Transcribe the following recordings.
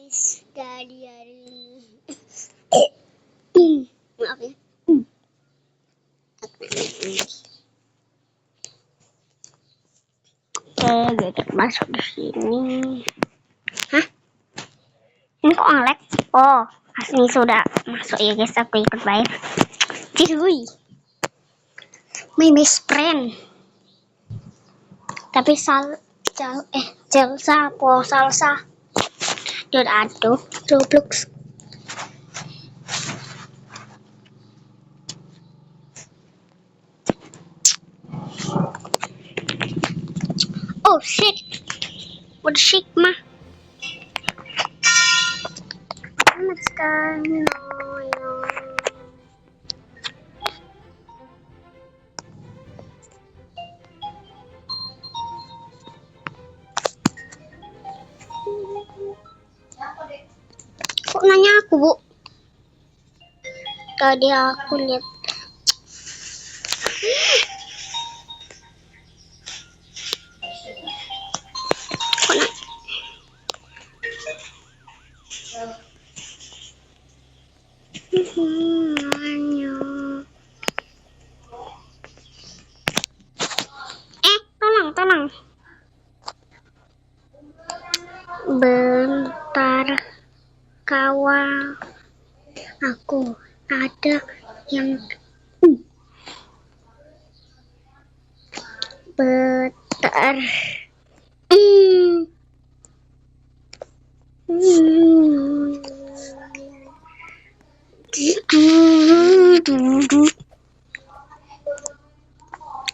guys, dari hari ini. Maaf ya. Oke, jadi masuk di sini. Hah? Ini kok nge-lag? Oh, Asmi sudah masuk ya guys. Aku ikut live. Cihuy. My best friend. Tapi salsa. Dia aduh, Roblox. Oh shit. What the shit mah? Let's go. Kok nanya aku, Bu? Tadi aku lihat. Tolong. Bentar, kawan. Aku ada yang bentar.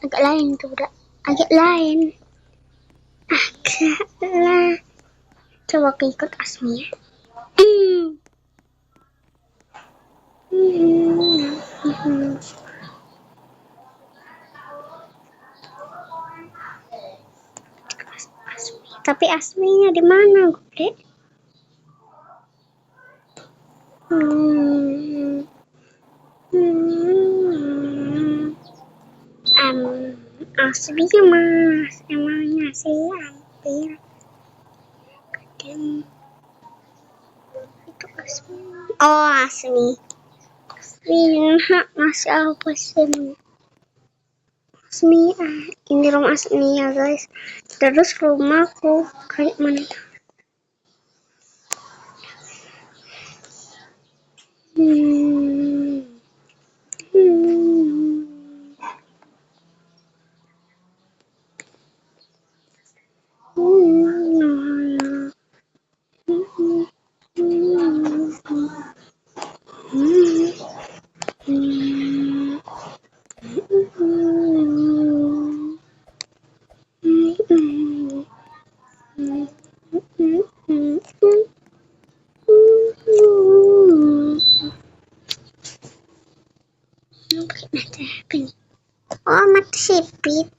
Agak lain tuh, udah. Agak lain. Coba aku ikut Asmi ya. Tapi Asminya di mana, Dek? Asminya mas, emangnya sih hampir. Itu Asmi. Oh, Asmi. Masih apa sih? Asmi, ini rumah Asmi ya guys. Terus rumahku kayak mana? Oh, mati sipit.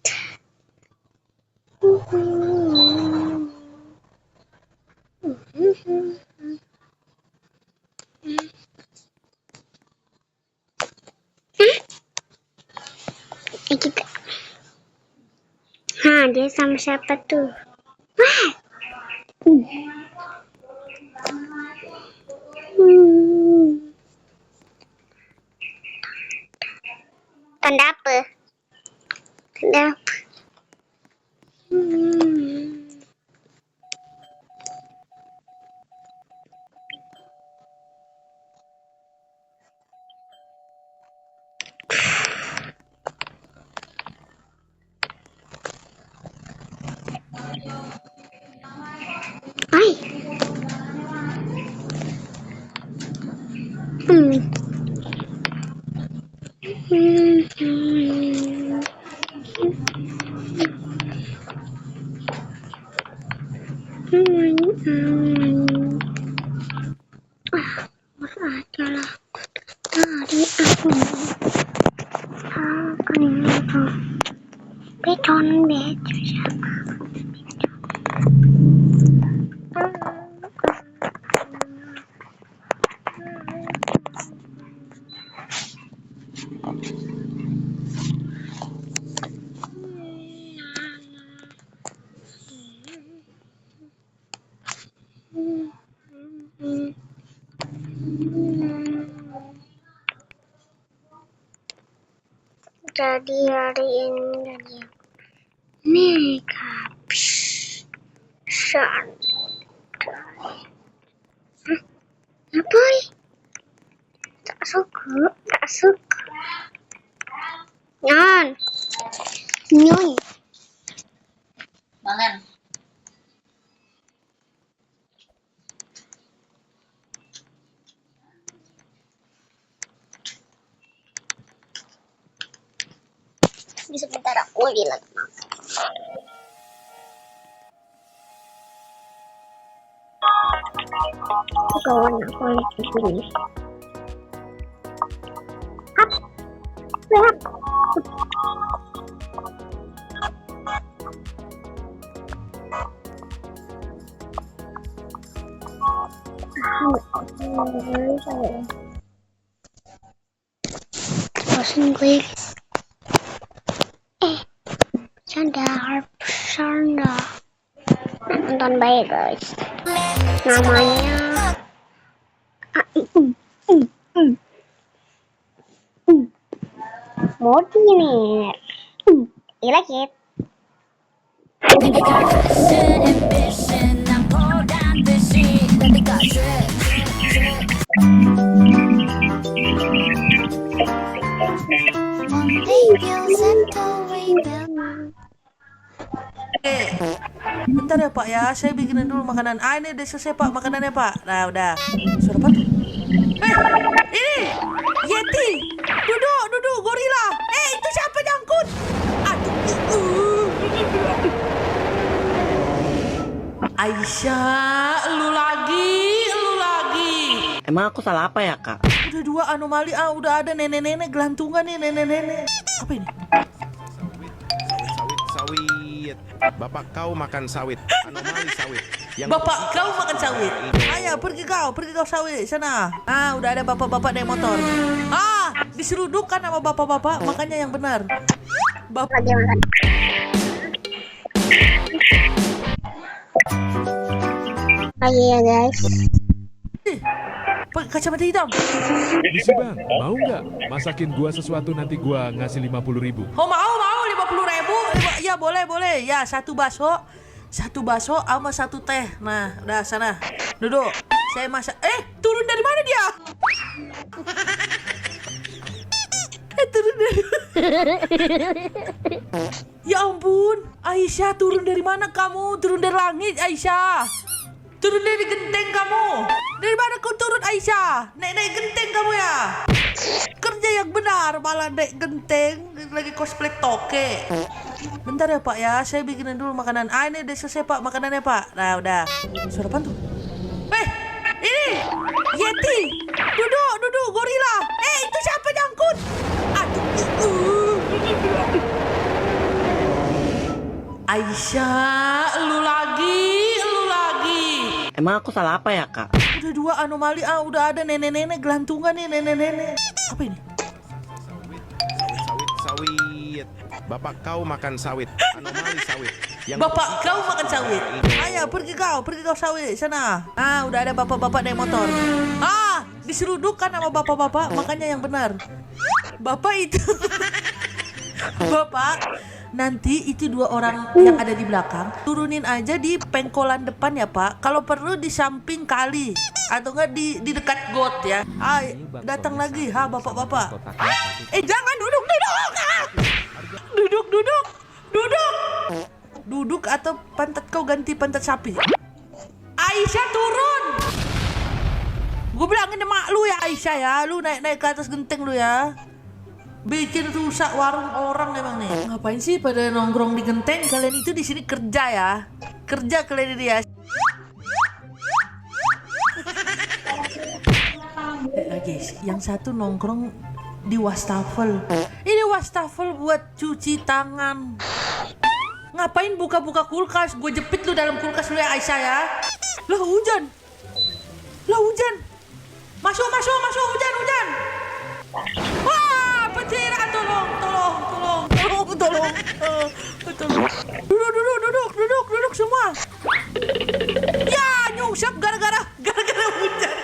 Kita. Dia sama siapa tuh? Wah. Tanda apa? Tanda apa? Adalah tadi aku akan itu beton sama jadi hari ini jadi makeup shot. Apa ini? Tak suka. Nyon. Mangan. Di sebentar aku lihat. Kawan aku lihat di sini. Hap. Lihat. Bosan gue. Canda. Nonton baik guys. Namanya Modiner. You like it? Bentar ya Pak ya, saya bikinin dulu makanan. Ini udah selesai Pak makanannya Pak. Nah udah. Suara apa tuh? Ini Yeti. Duduk, gorila. Itu siapa nyangkut? Aduh. Aisyah, lu lagi. Emang aku salah apa ya, Kak? Udah dua anomali, udah ada nenek-nenek gelantungan nih, nenek-nenek. Apa ini? Sawit. Bapak kau makan sawit. Anomali sawit. Bapak kau makan sawit. Ayo pergi kau sawit sana. Udah ada bapak-bapak naik motor. Diserudukkan sama bapak-bapak, makanya yang benar. Bapak Lagi makan. Lagi ya guys. pakai kacamata hitam. Misi bang, mau nggak masakin gua sesuatu nanti gua ngasih 50.000? Oh mau 50.000. Ya boleh. Ya satu bakso sama satu teh. Nah udah sana duduk. Saya masak. Turun dari mana dia? Turun dari. Ya ampun, Aisyah turun dari mana kamu? Turun dari langit Aisyah. Turun dari genteng kamu. Dari mana kau turun Aisyah? Naik genteng kamu ya? Kerja yang benar malah naik genteng. Lagi cosplay toke. Bentar ya Pak ya, saya bikinin dulu makanan. Ini udah selesai Pak makanannya Pak. Nah udah. Suara apa tuh? Ini Yeti. Duduk gorila. Itu siapa nyangkut? Aduh. Aisyah, lu lagi. Emang aku salah apa ya, Kak? Udah dua anomali, udah ada nenek-nenek gelantungan nih, nenek-nenek. Apa ini? Sawit. Bapak kau makan sawit. Anomali sawit. Bapak kau makan sawit. Ayo pergi kau sawit sana. Udah ada bapak-bapak naik motor. Diserudukkan sama bapak-bapak, makanya yang benar. Bapak itu. Bapak, nanti itu dua orang yang ada di belakang turunin aja di pengkolan depan ya Pak. Kalau perlu di samping kali atau enggak di dekat got ya. Datang lagi bapak-bapak. Jangan duduk. Duduk atau pantat kau ganti pantat sapi. Aisyah turun. Gue bilangin emak lu ya Aisyah ya. Lu naik ke atas genteng lu ya. Bikin rusak warung orang emang nih. Ngapain sih pada nongkrong di genteng? Kalian itu di sini kerja ya. Kerja kalian ini ya. Guys, yang satu nongkrong di wastafel. Ini wastafel buat cuci tangan. Ngapain buka-buka kulkas? Gue jepit lu dalam kulkas lu ya Aisyah ya. Lah hujan. Masuk hujan. Wah, petir, tolong. Duduk semua. Ya, nyungsep gara-gara hujan.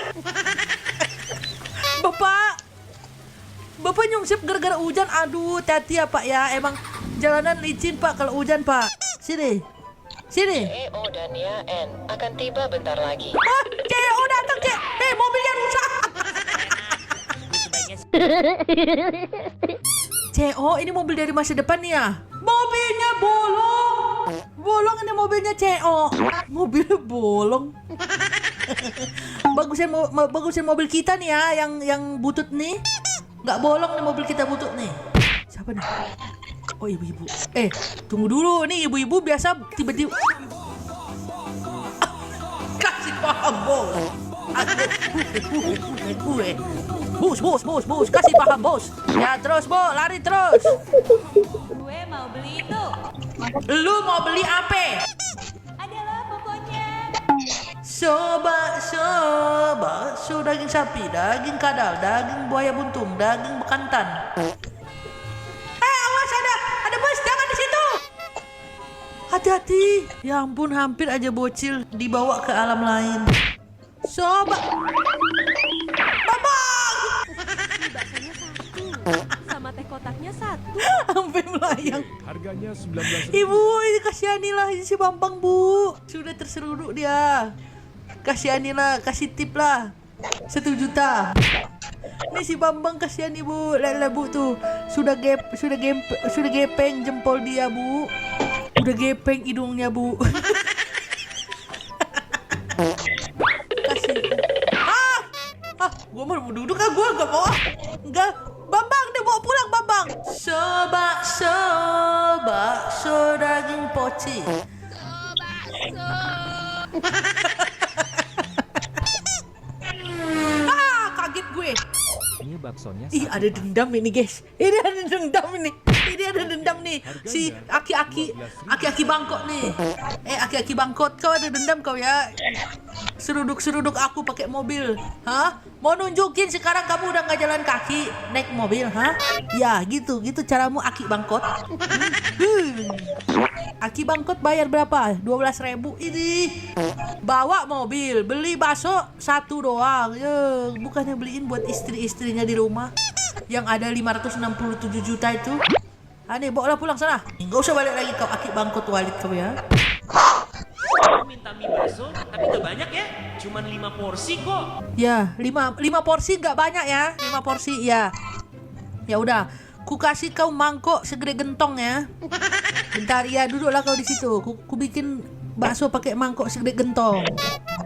Bapak konsep gara-gara hujan. Aduh, hati-hati ya Pak ya. Emang jalanan licin Pak kalau hujan Pak. Sini. CEO dan YN akan tiba bentar lagi. Ah, CEO datang Cek. Mobilnya rusak. CEO, ini mobil dari masa depan nih ya. Mobilnya bolong. Bolong ini mobilnya CEO. Mobilnya bolong. Bagusin mobil kita nih ya, yang butut nih. Nggak bolong nih mobil kita butut nih. Siapa nih? Oh, ibu-ibu. Tunggu dulu nih, ibu-ibu biasa tiba-tiba kasih paham, Bos. Bos, kasih paham, Bos. Ya terus, Bo, lari terus. Gue mau beli itu. Lu mau beli apa? Adalah pokoknya. Bakso daging sapi, daging kadal, daging buaya buntung, daging bekantan. Awas ada bos, jangan di situ. Hati-hati. Ya ampun, hampir aja bocil dibawa ke alam lain. Babang. Sama teh kotaknya 1. Sampai melayang. Harganya 19.000. Ibu, ini kasihanilah ini si Bambang, Bu. Sudah terseruduk dia. Kasihanilah, kasih tip lah. 1 juta. Ini si Bambang, kasihan Ibu. Lihatlah Bu tuh. Sudah gepeng jempol dia, Bu. Udah gepeng hidungnya, Bu. Kasih. Gua mau duduk ah, gua enggak mau. Enggak. Bambang, dia bawa pulang, Bambang. Bakso daging poci. Kaget gue. Ini baksonya Ih, ada dendam ini, guys. Ini ada dendam nih. Si aki-aki bangkok nih. Aki-aki bangkot, kau ada dendam kau ya. Seruduk aku pakai mobil. Hah? Mau nunjukin sekarang kamu udah nggak jalan kaki, naik mobil, hah? Ya, gitu caramu aki bangkot. Aki bangkot bayar berapa? 12.000 ini. Bawa mobil, beli bakso 1 doang. Ya, bukannya beliin buat istri-istrinya di rumah yang ada 567 juta itu. Nih, bawa pulang sana. Nggak usah balik lagi kau aki bangkot Walid kau ya. Minta mie bakso, tapi gak banyak ya. Cuman 5 porsi kok. Ya, 5 porsi nggak banyak ya. 5 porsi ya. Ya udah, ku kasih kau mangkok segede gentong ya. Bentar ya, duduklah kau di situ. Ku bikin bakso pakai mangkok segede gentong.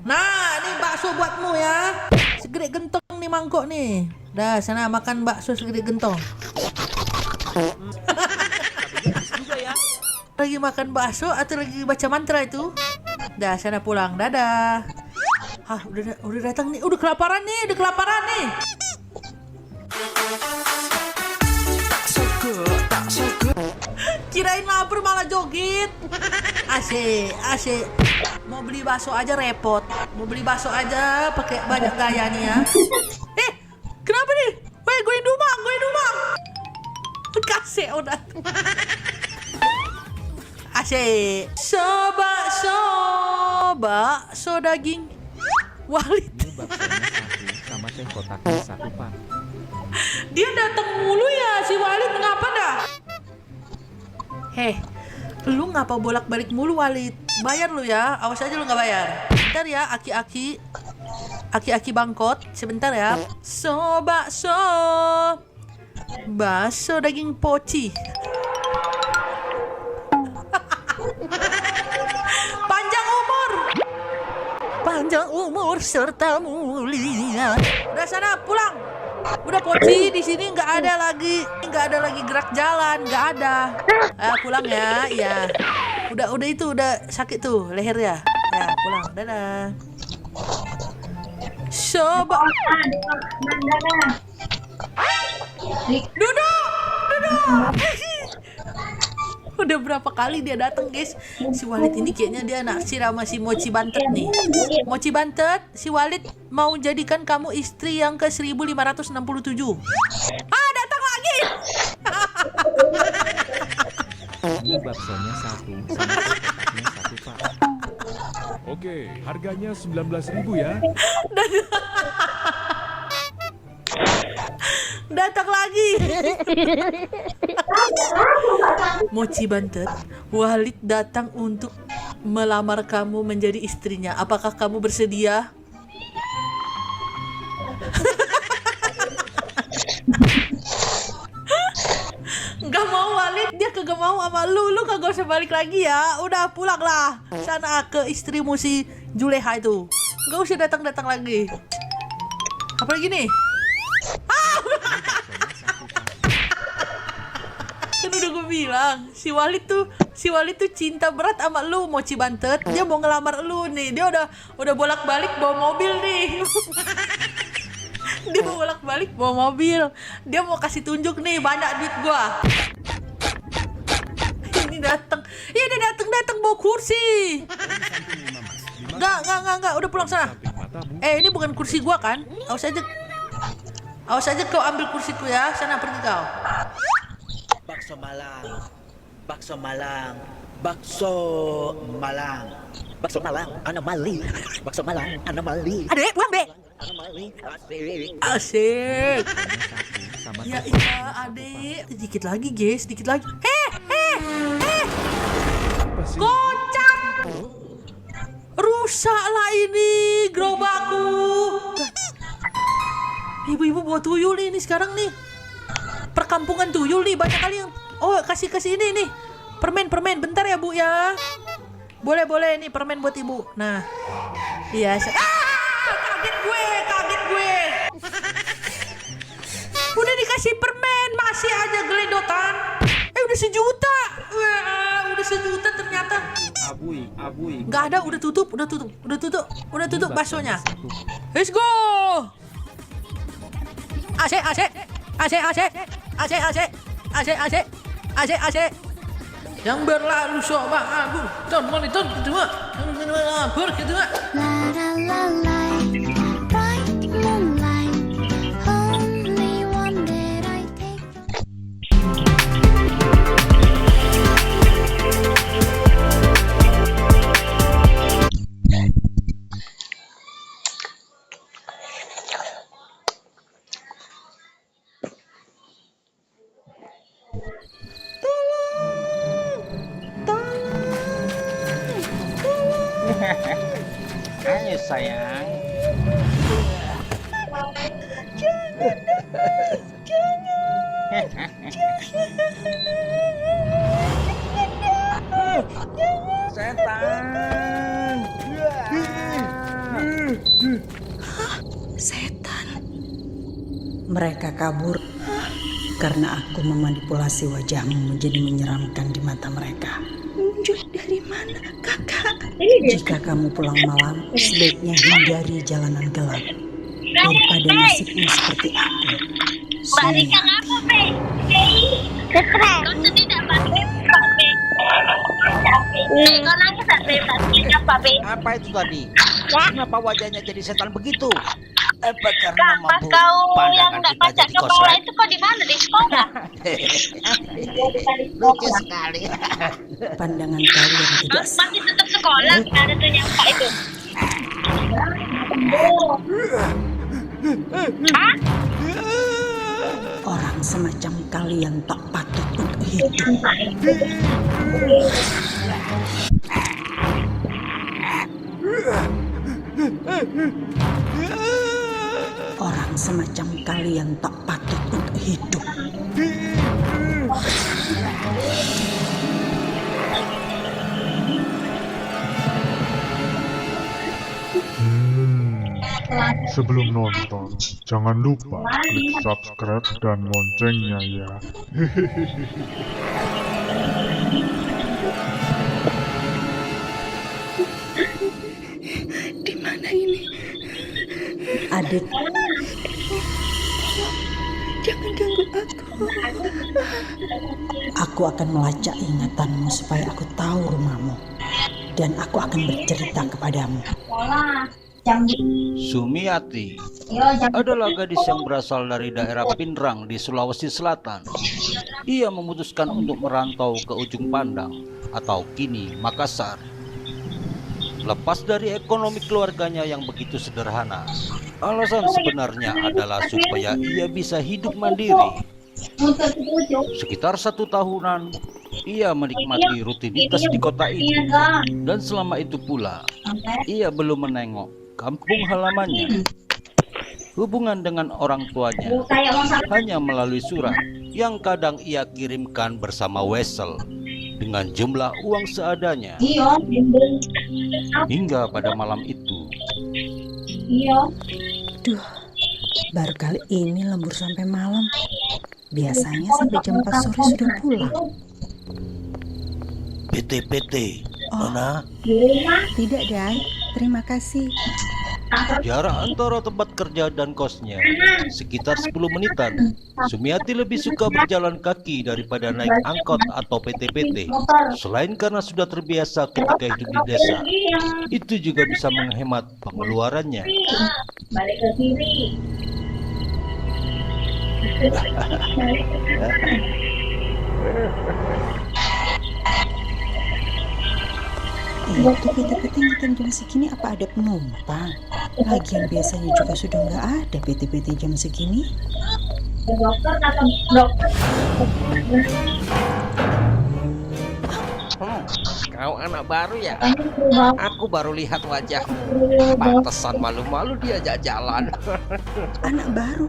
Nah, ini bakso buatmu ya. Segede gentong nih mangkok nih. Dah, sana makan bakso segede gentong. Juga ya. Lagi makan bakso atau lagi baca mantra itu? Dah, sana pulang. Dadah. Udah datang nih. Udah kelaparan nih. Kirain lapar malah joget. Asik. Mau beli bakso aja repot. Mau beli bakso aja pakai banyak gaya nih ya. Kenapa nih? Weh, gue dumang. Kasih udah. Asik. Bakso daging Walid. ini baksonya 1 sama teh kotaknya 1, Pak. Dia datang mulu ya si Walid, ngapa dah? Lu ngapa bolak-balik mulu Walid? Bayar lu ya, awas aja lu nggak bayar. Bentar ya, aki-aki bangkot, sebentar ya. Bakso daging poci. Panjang umur serta mulia. Udah sana pulang. Udah poci di sini nggak ada lagi gerak jalan, nggak ada. Pulang ya, ya. Udah sakit tuh lehernya. Ya pulang, dadah. Duduk. Udah berapa kali dia datang, guys. Si Walid ini kayaknya dia naksir sama si Mochi Bantet nih. Mochi Bantet, si Walid mau jadikan kamu istri yang ke 1567. Datang lagi. Ini baksonya 1 sama teh kotaknya 1, Pak. Oke, harganya 19.000 ya. Datang lagi. Mochi Bantet, Walid datang untuk melamar kamu menjadi istrinya. Apakah kamu bersedia? Gak mau Walid, dia kagak mau sama lu kagak usah balik lagi ya. Udah pulang lah sana ke istrimu si Juleha itu. Gak usah datang-datang lagi. Apa lagi nih? Kan udah gue bilang si Walid tuh cinta berat sama lu, Mochi Bantet. Dia mau ngelamar lu nih. Dia udah bolak-balik bawa mobil nih. Dia mau bolak-balik bawa mobil. Dia mau kasih tunjuk nih, banyak duit gua. Ini datang. Iya dia datang bawa kursi. Enggak, udah pulang sana. Ini bukan kursi gua kan? Awas aja kau ambil kursiku ya. Sana pergi kau. Bakso Malang, bakso Malang, bakso Malang, bakso Malang, anomali, bakso Malang, anomali. Adek, pulang dek. Anomali, asik. Asik. Sama Ya iya adek. Sedikit lagi guys, sedikit lagi. Kocak. Rusaklah ini gerobakku. Ibu-ibu bawa tuyul nih sekarang nih. Perkampungan tuyul nih, banyak kali yang kasih ini nih. Permen bentar ya Bu ya. Boleh nih permen buat Ibu. Nah. Iya. Kaget gue. Udah dikasih permen, masih aja geledotan. Udah 1 juta. Wah, udah 1 juta ternyata. Abui. Enggak ada, udah tutup baksonya. Let's go. AC. Yang berlalu sobat aku. Tahun monitor kedua. Kedua. Ayo sayang. Setan. Setan. Mereka kabur karena aku memanipulasi wajahmu menjadi menyeramkan di mata mereka. Wujud dari mana, Kakak? Jika kamu pulang malam, sebaiknya hindari jalanan gelap daripada nasibmu seperti aku. Berikan apa, Be? Kau tidak pakai Be. Kau nangis apa, Be? Apa itu tadi? Ya. Kenapa wajahnya jadi setan begitu? Apa karena Kak, pas mampu kau yang pandangan nggak kita pajak jadi kepala koslet? itu kau di mana? Di sekolah? Lucu sekali. Pandangan kalian tidak sama. Masih tetap sekolah, ada tuh nyangka itu. Hah? Orang semacam kalian tak patut untuk hidup. Orang semacam kalian tak patut untuk hidup. Sebelum nonton, jangan lupa klik subscribe dan loncengnya ya. Di mana ini? Adik, jangan ganggu aku. Aku akan melacak ingatanmu supaya aku tahu rumahmu. Dan aku akan bercerita kepadamu. Sumiati adalah gadis yang berasal dari daerah Pinrang di Sulawesi Selatan. Ia memutuskan untuk merantau ke ujung Pandang atau kini Makassar. Lepas dari ekonomi keluarganya yang begitu sederhana, Alasan sebenarnya adalah supaya ia bisa hidup mandiri. Sekitar 1 tahunan, ia menikmati rutinitas di kota ini. Dan selama itu pula, ia belum menengok kampung halamannya. Hubungan dengan orang tuanya hanya melalui surat yang kadang ia kirimkan bersama Wessel dengan jumlah uang seadanya. Hingga pada malam itu. Duh, baru kali ini lembur sampai malam. Biasanya sampai jam 4 sore sudah pulang. PT, Nona? Tidak, Dai. Terima kasih. Jarak antara tempat kerja dan kosnya sekitar 10 menitan. Sumiati lebih suka berjalan kaki daripada naik angkot atau PT. Selain karena sudah terbiasa ketika hidup di desa, itu juga bisa menghemat pengeluarannya. Balik ke kiri. Itu PT ngitung jam segini apa ada penumpang? Lagian biasanya juga sudah nggak ada PT jam segini. Dokter kata dokter. Kau anak baru ya? Aku baru lihat wajahmu. Pantesan malu-malu diajak jalan. Anak baru?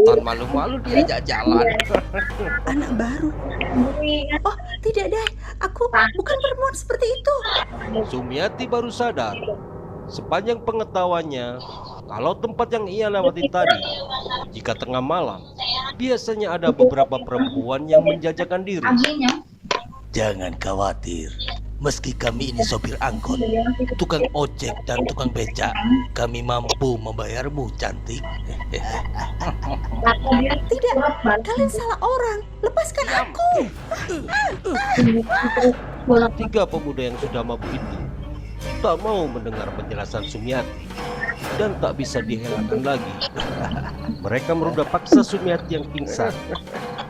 Tan malu-malu diajak jalan. Anak baru? Oh, tidak, Dai. Aku bukan perempuan seperti itu. Sumiati baru sadar sepanjang pengetahuannya kalau tempat yang ia lewati tadi, jika tengah malam, biasanya ada beberapa perempuan yang menjajakan diri. Jangan khawatir. Meski kami ini sopir angkot, tukang ojek dan tukang becak, kami mampu membayarmu, cantik. Tidak, kalian salah orang. Lepaskan aku. 3 pemuda yang sudah mabuk itu tak mau mendengar penjelasan Sumiati dan tak bisa dielakkan lagi. Mereka merudah paksa Sumiati yang pingsan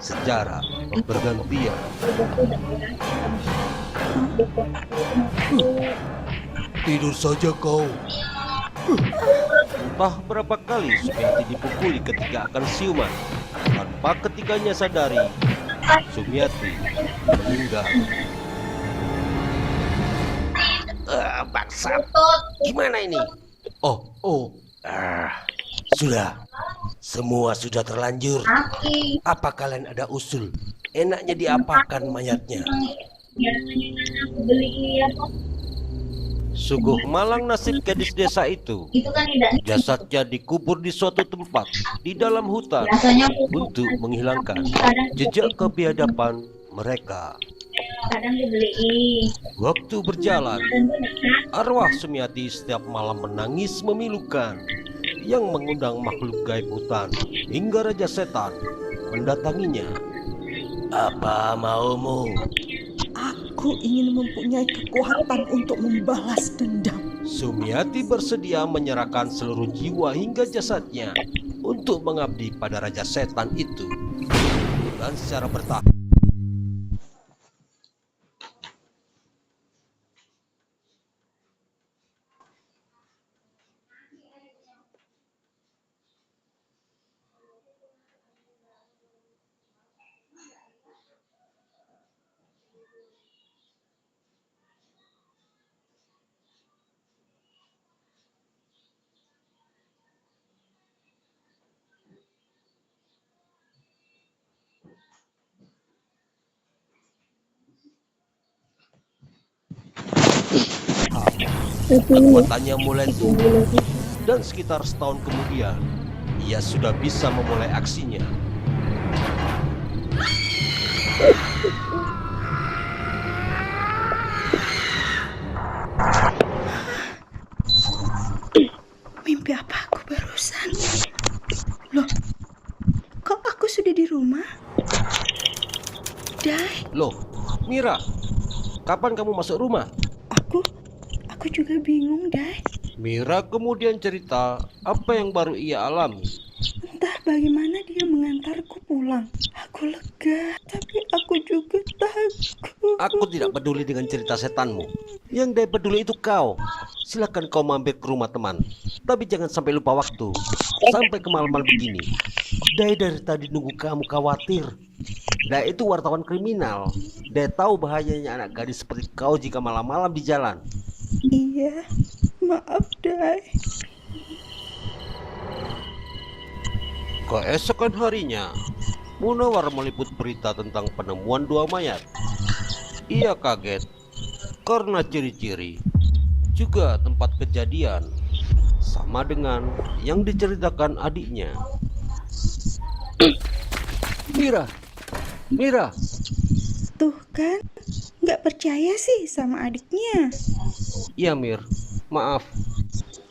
secara bergantian. Tidur saja kau. Entah berapa kali Sumiati dipukuli ketika akan siuman. Tanpa ketiganya sadari, Sumiati meninggal. Bangsat. Gimana ini? Sudah. Semua sudah terlanjur. Apa kalian ada usul? Enaknya diapakan mayatnya? Sungguh malang nasib gadis desa itu. Jasadnya dikubur di suatu tempat di dalam hutan untuk menghilangkan jejak kebiadaban mereka. Waktu berjalan, arwah Sumiati setiap malam menangis memilukan yang mengundang makhluk gaib hutan hingga Raja Setan mendatanginya. Apa maumu? Aku ingin mempunyai kekuatan untuk membalas dendam. Sumiati bersedia menyerahkan seluruh jiwa hingga jasadnya untuk mengabdi pada Raja Setan itu. Dan secara bertahap, kekuatannya mulai tumbuh dan sekitar setahun kemudian ia sudah bisa memulai aksinya. Mimpi apa aku barusan? Loh, kok aku sudah di rumah? Dai. Loh, Mira, kapan kamu masuk rumah? Aku juga bingung, Dai. Mira kemudian cerita apa yang baru ia alami. Entah bagaimana dia mengantarku pulang. Aku lega, tapi Aku juga takut. Aku tidak peduli dengan cerita setanmu. Yang Dai peduli itu kau. Silakan kau mampir ke rumah teman. Tapi jangan sampai lupa waktu. Sampai kemalaman begini. Dai dari tadi nunggu kamu khawatir. Dai itu wartawan kriminal. Dai tahu bahayanya anak gadis seperti kau jika malam-malam di jalan. Iya, maaf Dai. Keesokan harinya, Munawar meliput berita tentang penemuan 2 mayat. Ia kaget karena ciri-ciri juga tempat kejadian sama dengan yang diceritakan adiknya. Mira, Tuh kan, nggak percaya sih sama adiknya. iya Mir, maaf.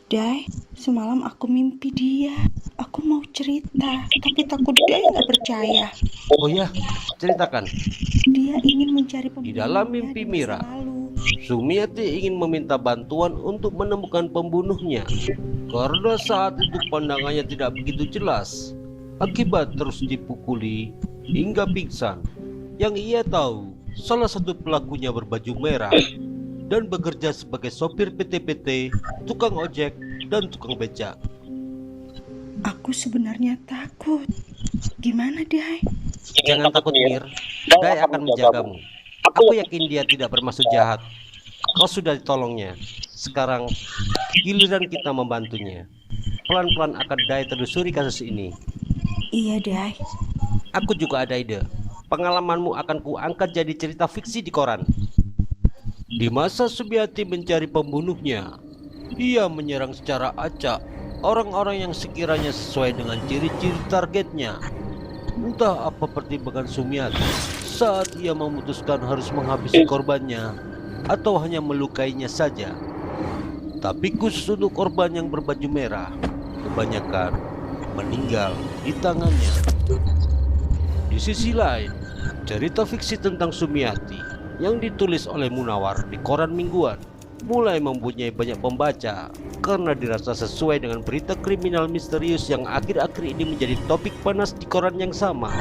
Dai, semalam aku mimpi dia. Aku mau cerita, tapi takut Dai nggak percaya. Oh ya, ceritakan. Dia ingin mencari Di dalam mimpi Mira, Sumiati ingin meminta bantuan untuk menemukan pembunuhnya. Karena saat itu pandangannya tidak begitu jelas, akibat terus dipukuli hingga pingsan. Yang ia tahu, salah satu pelakunya berbaju merah dan bekerja sebagai sopir PT-PT, tukang ojek, dan tukang becak. Aku sebenarnya takut. Gimana, Dai? Jangan takut, Mir. Dai akan menjagamu. Aku yakin dia tidak bermaksud jahat. Kau sudah ditolongnya. Sekarang giliran kita membantunya. Pelan-pelan akan Dai telusuri kasus ini. Iya, Dai. Aku juga ada ide. Pengalamanmu akan kuangkat jadi cerita fiksi di koran. Di masa Sumiati mencari pembunuhnya, ia menyerang secara acak orang-orang yang sekiranya sesuai dengan ciri-ciri targetnya. Entah apa pertimbangan Sumiati saat ia memutuskan harus menghabisi korbannya atau hanya melukainya saja. Tapi khusus untuk korban yang berbaju merah, kebanyakan meninggal di tangannya. Di sisi lain, cerita fiksi tentang Sumiati yang ditulis oleh Munawar di koran mingguan mulai mempunyai banyak pembaca karena dirasa sesuai dengan berita kriminal misterius yang akhir-akhir ini menjadi topik panas di koran yang sama.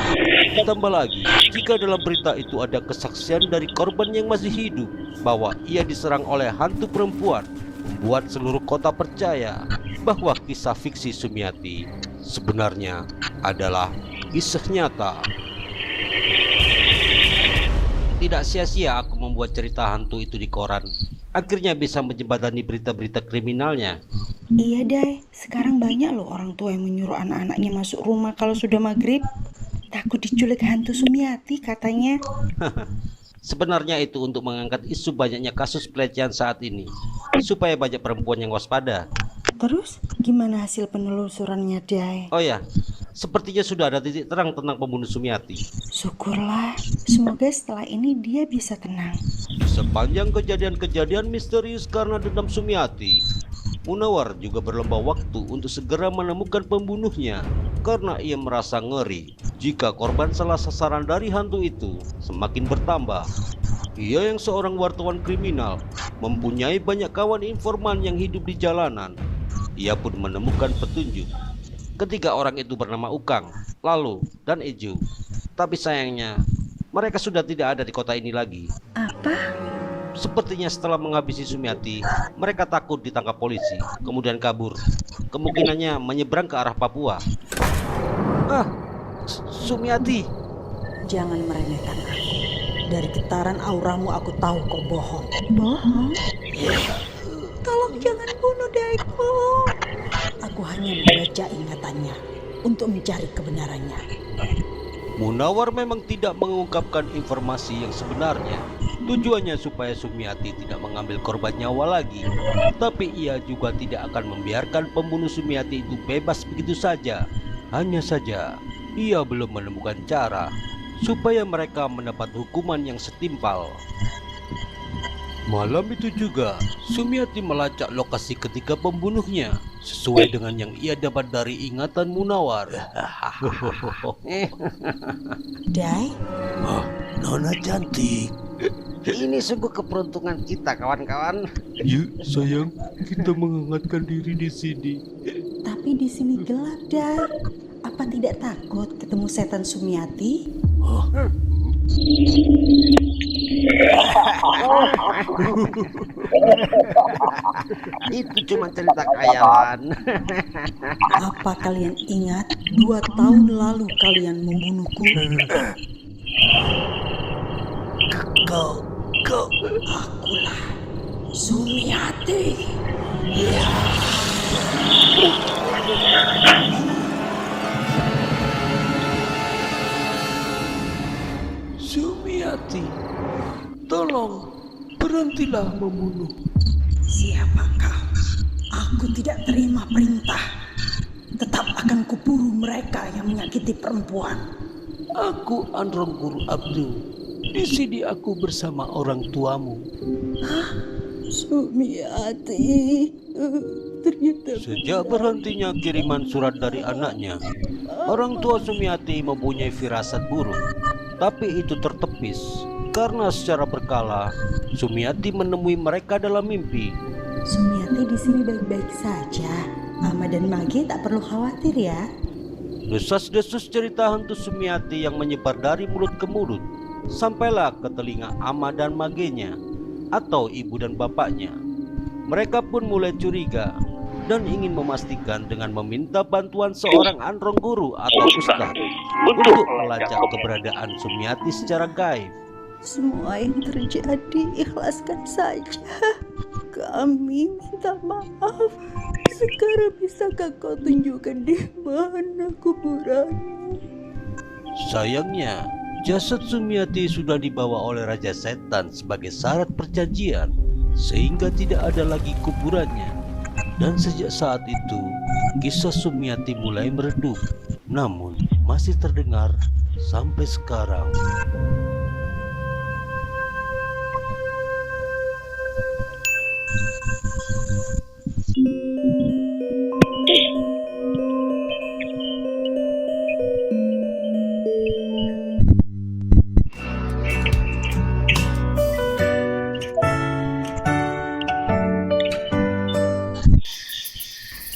Ditambah lagi, jika dalam berita itu ada kesaksian dari korban yang masih hidup bahwa ia diserang oleh hantu perempuan, membuat seluruh kota percaya bahwa kisah fiksi Sumiati sebenarnya adalah kisah nyata. Tidak sia-sia aku membuat cerita hantu itu di koran. Akhirnya bisa menjembatani berita-berita kriminalnya. Iya, Dai. Sekarang banyak loh orang tua yang menyuruh anak-anaknya masuk rumah kalau sudah maghrib. Takut diculik hantu Sumiati katanya. Sebenarnya itu untuk mengangkat isu banyaknya kasus pelecehan saat ini, supaya banyak perempuan yang waspada. Terus gimana hasil penelusurannya, Dai? Oh ya, sepertinya sudah ada titik terang tentang pembunuh Sumiati. Syukurlah, semoga setelah ini dia bisa tenang. Sepanjang kejadian-kejadian misterius karena dendam Sumiati, Munawar juga berlomba waktu untuk segera menemukan pembunuhnya karena ia merasa ngeri jika korban salah sasaran dari hantu itu semakin bertambah. Ia yang seorang wartawan kriminal mempunyai banyak kawan informan yang hidup di jalanan. Ia pun menemukan petunjuk. Ketiga orang itu bernama Ukang, Lalu, dan Eju. Tapi sayangnya, mereka sudah tidak ada di kota ini lagi. Apa? Sepertinya setelah menghabisi Sumiati, mereka takut ditangkap polisi, kemudian kabur. Kemungkinannya menyeberang ke arah Papua. Sumiati! Jangan meremehkan aku. Dari getaran auramu aku tahu kau bohong. Bohong? Tolong jangan bunuh Daiku. Aku hanya membaca ingatannya untuk mencari kebenarannya. Munawar memang tidak mengungkapkan informasi yang sebenarnya. Tujuannya supaya Sumiati tidak mengambil korban nyawa lagi. Tapi ia juga tidak akan membiarkan pembunuh Sumiati itu bebas begitu saja. Hanya saja, ia belum menemukan cara supaya mereka mendapat hukuman yang setimpal. Malam itu juga, Sumiati melacak lokasi ketiga pembunuhnya sesuai dengan yang ia dapat dari ingatan Munawar. Dai? Nona cantik. Ini sungguh keberuntungan kita, kawan-kawan. Yuk, sayang, kita menghangatkan diri di sini. Tapi di sini gelap, Dai. Apa tidak takut ketemu setan Sumiati? Itu cuma cerita khayalan. Apa kalian ingat 2 tahun lalu kalian membunuhku? Kau. Akulah Sumiati. Sumiati, tolong berhentilah membunuh. Siapa kau? Aku tidak terima perintah. Tetap akan kuburu mereka yang menyakiti perempuan. Aku Anrong Guru Abdul. Di sini aku bersama orang tuamu. Sumiati, ternyata Sejak berhentinya kiriman surat dari anaknya, orang tua Sumiati mempunyai firasat buruk. Tapi itu tertepis karena secara berkala Sumiati menemui mereka dalam mimpi. Sumiati di sini baik-baik saja. Mama dan Mage tak perlu khawatir ya. Desas-desus cerita hantu Sumiati yang menyebar dari mulut ke mulut sampailah ke telinga Ama dan Magenya atau ibu dan bapaknya. Mereka pun mulai curiga dan ingin memastikan dengan meminta bantuan seorang Anrong Guru atau Ustadz untuk melacak keberadaan Sumiati secara gaib. Semua yang terjadi ikhlaskan saja. Kami minta maaf. Sekarang bisakah kau tunjukkan di mana kuburannya? Sayangnya, jasad Sumiati sudah dibawa oleh Raja Setan sebagai syarat perjanjian, sehingga tidak ada lagi kuburannya. Dan sejak saat itu, kisah Sumiati mulai meredup, namun masih terdengar sampai sekarang.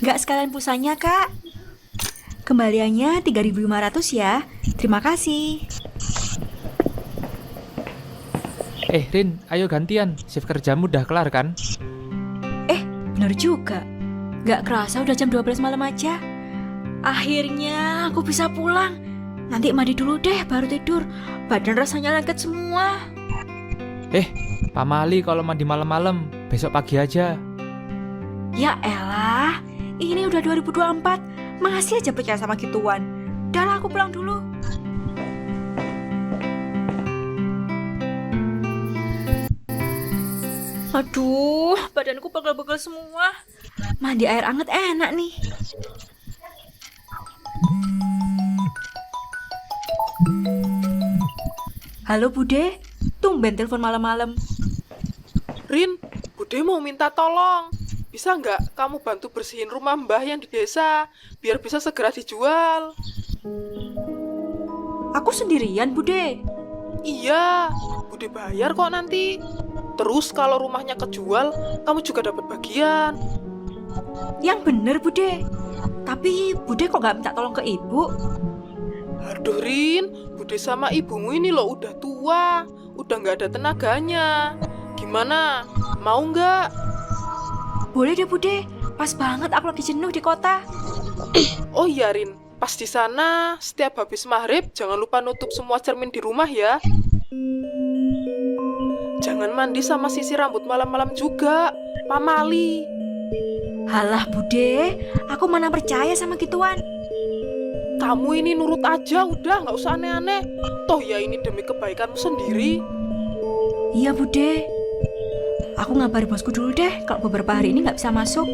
Nggak sekalian pulsanya, Kak. Kembaliannya 3.500 ya. Terima kasih. Rin, ayo gantian. Shift kerjamu udah kelar kan? Bener juga. Nggak kerasa udah jam 12 malam aja. Akhirnya aku bisa pulang. Nanti mandi dulu deh baru tidur. Badan rasanya lengket semua. Pamali kalau mandi malam-malam, besok pagi aja. Ya elah, ini udah 2024. Masih aja percaya sama gituan. Udah lah, aku pulang dulu. Aduh, badanku pegel-pegel semua. Mandi air anget enak nih. Halo Bude, tumben telepon malam-malam. Rin, Bude mau minta tolong. Bisa nggak kamu bantu bersihin rumah Mbah yang di desa, biar bisa segera dijual? Aku sendirian, Bude. Iya, Bude bayar kok nanti. Terus kalau rumahnya kejual, kamu juga dapat bagian. Yang bener, Bude. Tapi Bude kok nggak minta tolong ke ibu? Aduh Rin, Bude sama ibumu ini loh udah tua, udah nggak ada tenaganya. Gimana, mau nggak? Boleh deh Bude, pas banget aku lagi jenuh di kota. Oh iya Rin, pas di sana setiap habis maghrib jangan lupa nutup semua cermin di rumah ya. Jangan mandi sama sisir rambut malam-malam juga, pamali. Halah Bude, aku mana percaya sama gituan. Kamu ini nurut aja udah, nggak usah aneh-aneh. Toh ya ini demi kebaikanmu sendiri. Iya Bude. Aku ngabari bosku dulu deh kalau beberapa hari ini nggak bisa masuk.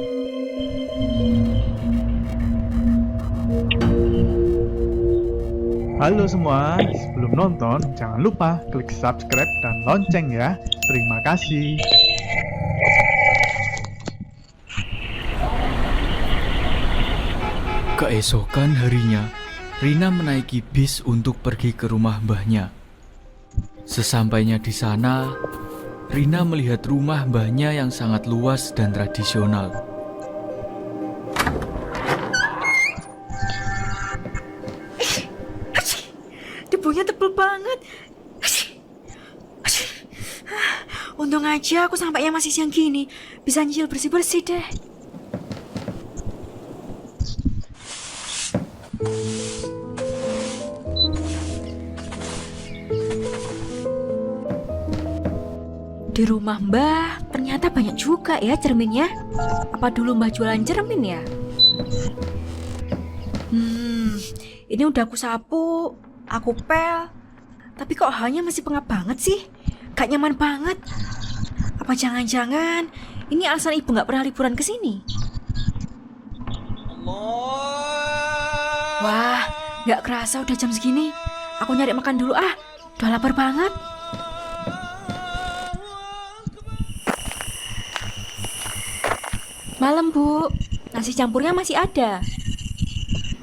Halo semua, sebelum nonton jangan lupa klik subscribe dan lonceng ya. Terima kasih. Keesokan harinya, Rina menaiki bis untuk pergi ke rumah mbahnya. Sesampainya di sana, Rina melihat rumah mbahnya yang sangat luas dan tradisional. Debunya tebel banget. aja aku sampainya masih siang gini. Bisa nyicil bersih-bersih deh. Di rumah Mbah ternyata banyak juga ya cerminnya. Apa dulu Mbah jualan cermin ya? Ini udah aku sapu, aku pel. Tapi kok hanya masih pengap banget sih? Gak nyaman banget. Apa jangan-jangan ini alasan ibu gak pernah liburan ke sini? Wah, gak kerasa udah jam segini. Aku nyari makan dulu ah. Udah lapar banget. Malam Bu, nasi campurnya masih ada.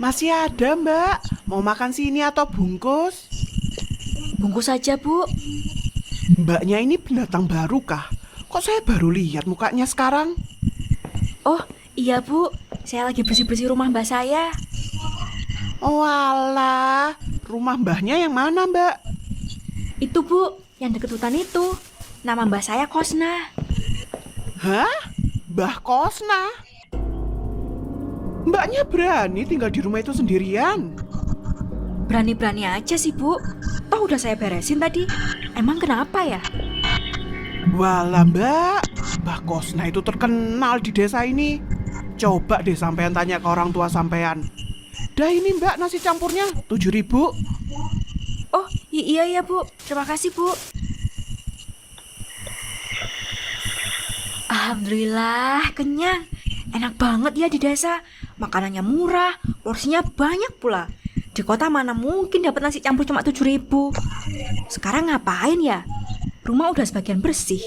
Masih ada Mbak. Mau makan sini atau bungkus? Bungkus aja Bu. Mbaknya ini pendatang baru kah? Kok saya baru lihat mukanya sekarang? Oh iya Bu, saya lagi bersih-bersih rumah Mbak saya. Oh alah, rumah Mbahnya yang mana Mbak? Itu Bu, yang deket hutan itu. Nama Mbak saya Kosna. Hah? Mbah Kosna? Mbaknya berani tinggal di rumah itu sendirian? Berani-berani aja sih Bu. Toh udah saya beresin tadi. Emang kenapa ya? Walah Mbak, Mbah Kosna itu terkenal di desa ini. Coba deh sampean tanya ke orang tua sampean. Dah ini Mbak nasi campurnya 7.000. Oh iya ya Bu, terima kasih Bu. Alhamdulillah kenyang. Enak banget ya di desa. Makanannya murah, porsinya banyak pula. Di kota mana mungkin dapat nasi campur cuma 7.000. Sekarang ngapain ya? Rumah udah sebagian bersih.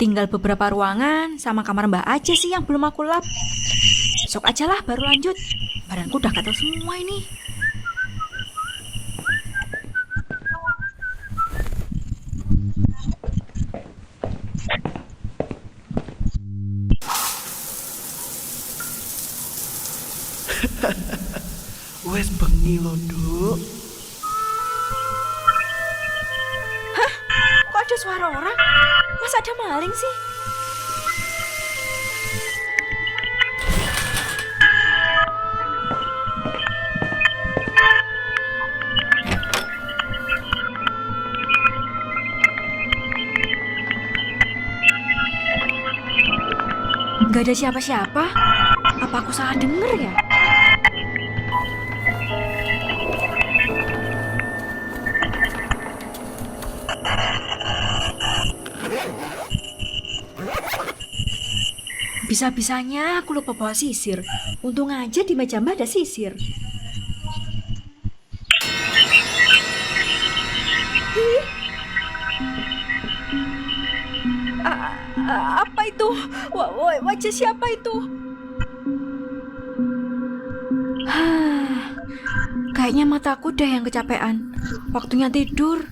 Tinggal beberapa ruangan sama kamar Mbak aja sih yang belum aku lap. Besok aja lah baru lanjut. Badanku udah gatel semua ini. Wes bengi lho, Nduk. Hah? Kok ada suara orang? Masa ada maling sih? Gak ada siapa-siapa? Apa aku salah denger ya? Bisa-bisanya aku lupa bawa sisir. Untung aja di meja Mbak ada sisir. Apa itu? Wajah siapa itu? Kayaknya mataku deh yang kecapean. Waktunya tidur.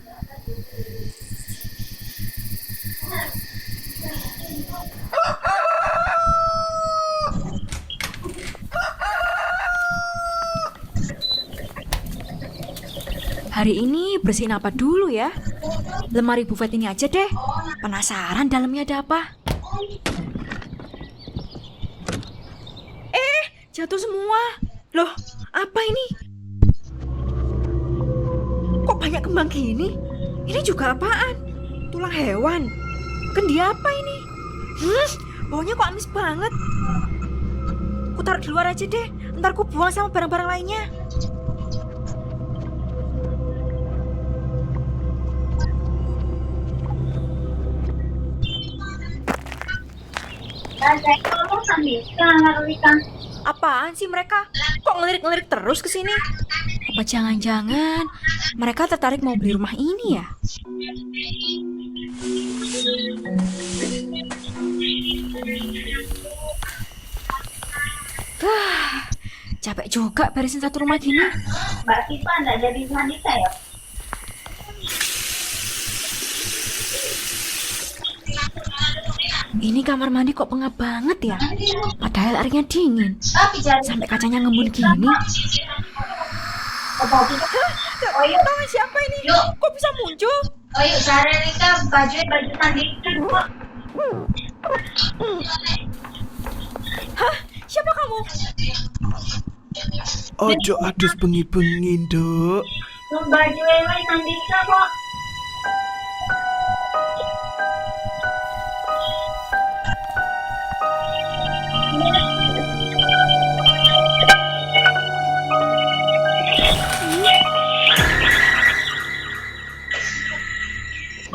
Hari ini bersihin apa dulu ya? Lemari buffet ini aja deh. Penasaran dalamnya ada apa? Jatuh semua. Loh, apa ini? Kok banyak kembang gini? Ini juga apaan? Tulang hewan. Kendi apa ini? Baunya kok amis banget. Ku taruh di luar aja deh. Ntar ku buang sama barang-barang lainnya. Apaan sih mereka? Kok ngelirik-ngelirik terus ke sini? Apa jangan-jangan mereka tertarik mau beli rumah ini ya? Capek juga beresin satu rumah gini. Mbak Siva enggak jadi wanita ya? Ini kamar mandi kok pengap banget ya? Padahal airnya dingin. Sampai kacanya ngembun gini. Tangan siapa ini? Kok bisa muncul? Oh yuk, cari Rika baju tadi. Hah? Siapa kamu? Ojo adus bengi-bengi, Dok. Baju Ewa Sandika kok.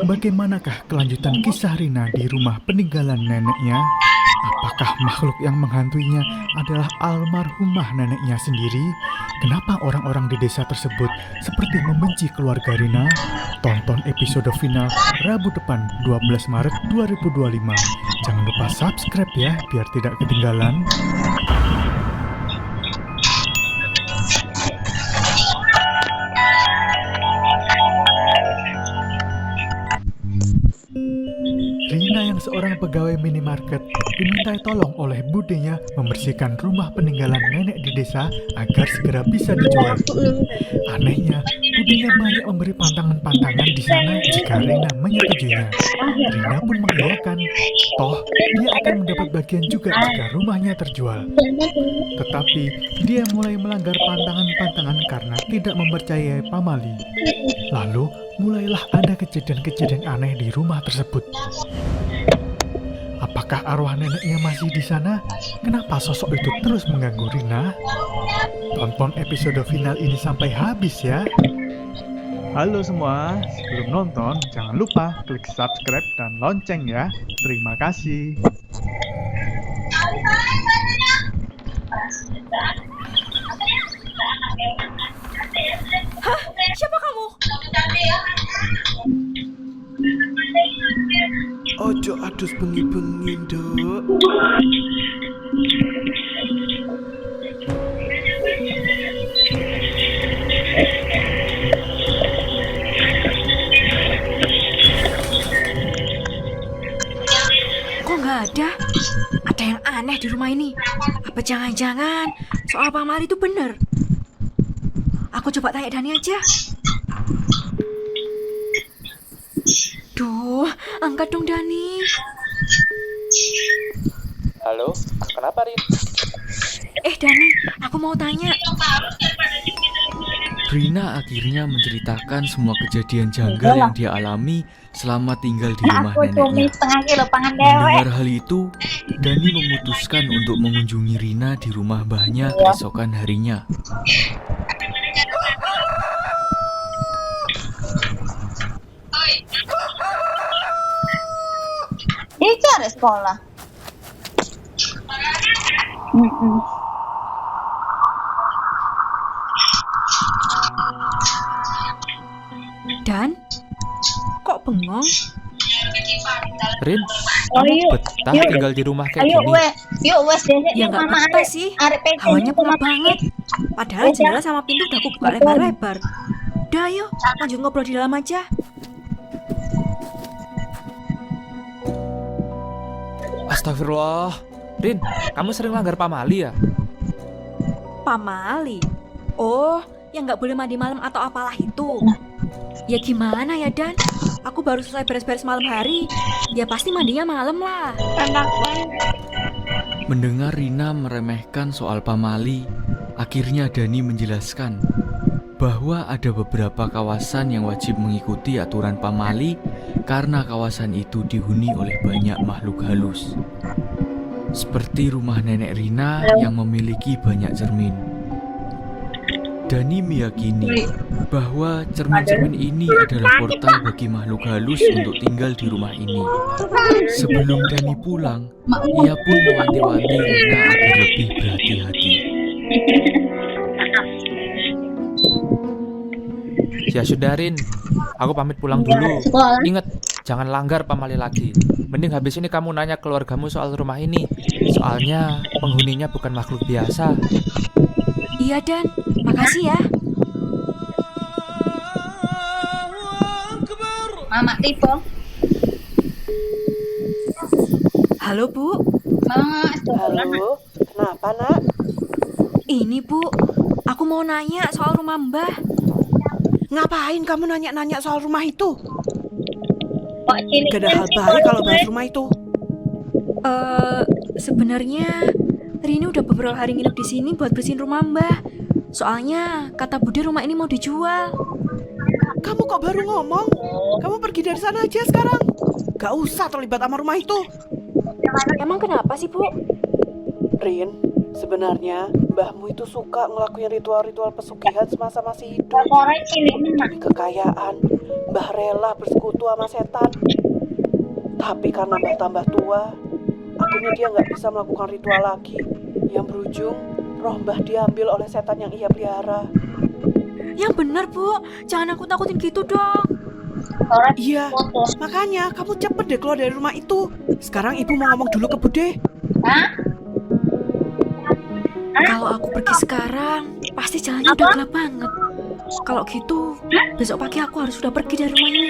Bagaimanakah kelanjutan kisah Rina di rumah peninggalan neneknya? Apakah makhluk yang menghantuinya adalah almarhumah neneknya sendiri? Kenapa orang-orang di desa tersebut seperti membenci keluarga Rina? Tonton episode final Rabu depan 12 Maret 2025. Jangan lupa subscribe ya, biar tidak ketinggalan. Rina yang seorang pegawai minimarket dimintai tolong oleh budenya membersihkan rumah peninggalan nenek di desa agar segera bisa dijual. Anehnya, budenya banyak memberi pantangan-pantangan di sana jika Rina menyetujuinya. Rina pun mengiyakan, toh dia akan mendapat bagian juga jika rumahnya terjual. Tetapi dia mulai melanggar pantangan-pantangan karena tidak mempercayai pamali. Lalu mulailah ada kejadian-kejadian aneh di rumah tersebut. Apakah arwah neneknya masih di sana? Kenapa sosok itu terus mengganggu Rina? Tonton episode final ini sampai habis ya. Halo semua, sebelum nonton jangan lupa klik subscribe dan lonceng ya. Terima kasih. Hah? Siapa kamu? Ojo adus bengi-bengi, Dok. Kok nggak ada? Ada yang aneh di rumah ini. Apa jangan-jangan soal pamali itu bener? Aku coba tanya Dani aja. Duh, angkat dong Dani. Halo, kenapa Rin? Dani, aku mau tanya. Rina akhirnya menceritakan semua kejadian janggal yang dia alami selama tinggal di rumah neneknya. Mendengar hal itu, Dani memutuskan untuk mengunjungi Rina di rumah mbahnya keesokan harinya. Dia cari sekolah. Dan kok bengong? Rin, Oh, kamu yuk. betah Yuk. tinggal di rumah kayak Ayo gini? yuk wes deh. Ya nggak betah sih. Hawanya pengap banget. Padahal jendela sama pintu udah aku buka lebar-lebar. Udah ayo, lanjut ngobrol di dalam aja. Astagfirullah. Rin, kamu sering langgar pamali ya? Pamali? Oh, yang nggak boleh mandi malam atau apalah itu. Ya gimana ya Dan? Aku baru selesai beres-beres malam hari. Ya pasti mandinya malam lah. Enak banget. Mendengar Rina meremehkan soal pamali, akhirnya Dani menjelaskan bahwa ada beberapa kawasan yang wajib mengikuti aturan pamali karena kawasan itu dihuni oleh banyak makhluk halus. Seperti rumah nenek Rina yang memiliki banyak cermin. Dani meyakini bahwa cermin-cermin ini adalah portal bagi makhluk halus untuk tinggal di rumah ini. Sebelum Dani pulang, ia pun mewanti-wanti Rina agar lebih berhati-hati. Ya sudah Rin, aku pamit pulang dulu. Ingat, jangan langgar pamali lagi. Mending habis ini kamu nanya keluargamu soal rumah ini. Soalnya penghuninya bukan makhluk biasa. Iya Dan, makasih ya. Mama tipe. Halo Bu. Halo. Kenapa nak? Ini Bu, aku mau nanya soal rumah Mbah. Ngapain kamu nanya-nanya soal rumah itu? Kok Gak ada hal baik kalau bahas rumah itu. Sebenarnya Rini udah beberapa hari nginep di sini buat bersihin rumah Mbah. Soalnya kata Bude rumah ini mau dijual. Kamu kok baru ngomong? Kamu pergi dari sana aja sekarang. Gak usah terlibat sama rumah itu. Emang kenapa sih, Bu? Rin, sebenarnya mbahmu itu suka ngelakuin ritual-ritual pesugihan semasa masih hidup. Demi kekayaan, mbah rela bersekutu sama setan. Tapi karena mbah tambah tua, akhirnya dia nggak bisa melakukan ritual lagi. Yang berujung, roh mbah diambil oleh setan yang ia pelihara. Yang benar, Bu. Jangan aku takutin gitu dong. Iya, makanya kamu cepet deh keluar dari rumah itu. Sekarang ibu mau ngomong dulu ke Bude. Kalau aku pergi sekarang, pasti jalannya udah gelap banget. Kalau gitu, besok pagi aku harus sudah pergi dari rumah ini.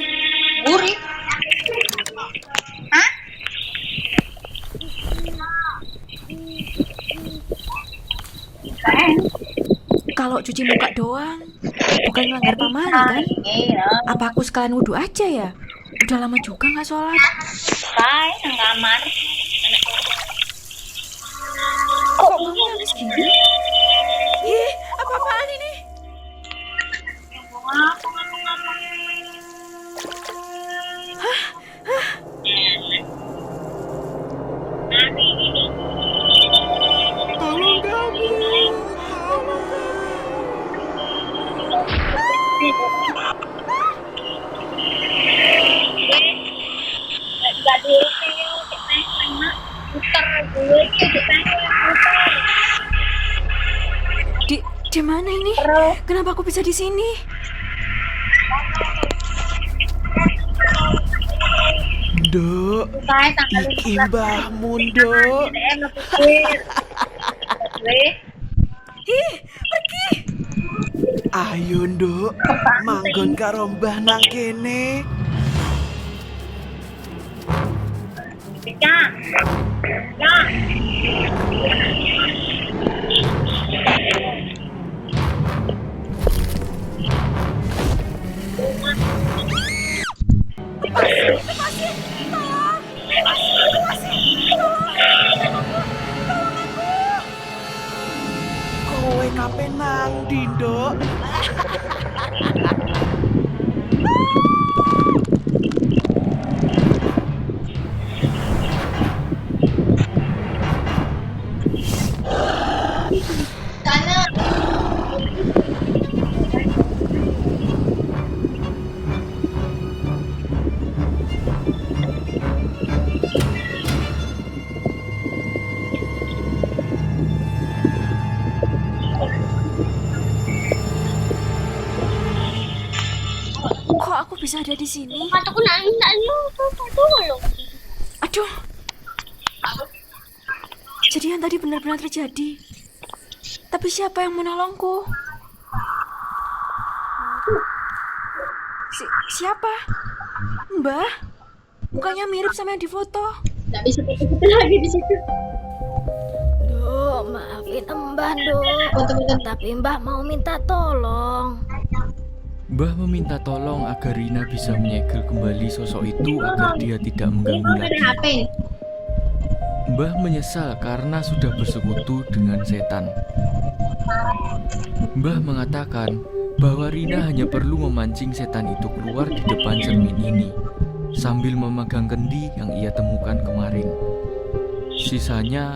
Kalau cuci muka doang, bukan melanggar pamali kan? Apa aku sekalian wudhu aja ya? Udah lama juga nggak sholat. Nang kamar. Kok kamu nangis gini? Ih, apa-apaan ini? Tolong kami. Di mana ini? Kenapa aku bisa di sini? Nduk, iki mbahmu, Nduk. Ih, pergi. Ayo, Nduk, manggon karo mbah nang kene. Kowe kape nang ndi, Nduk? Kok aku bisa ada di sini? Aku nangis. Aduh. Jadi yang tadi benar-benar terjadi. Tapi siapa yang menolongku? Siapa? Mbah? Mukanya mirip sama yang di foto. Nggak bisa foto lagi di situ. Duh, maafin Mbah, tapi Mbah mau minta tolong. Mbah meminta tolong agar Rina bisa menyegel kembali sosok itu agar dia tidak mengganggu lagi. Mbah menyesal karena sudah bersekutu dengan setan. Mbah mengatakan bahwa Rina hanya perlu memancing setan itu keluar di depan cermin ini sambil memegang kendi yang ia temukan kemarin. Sisanya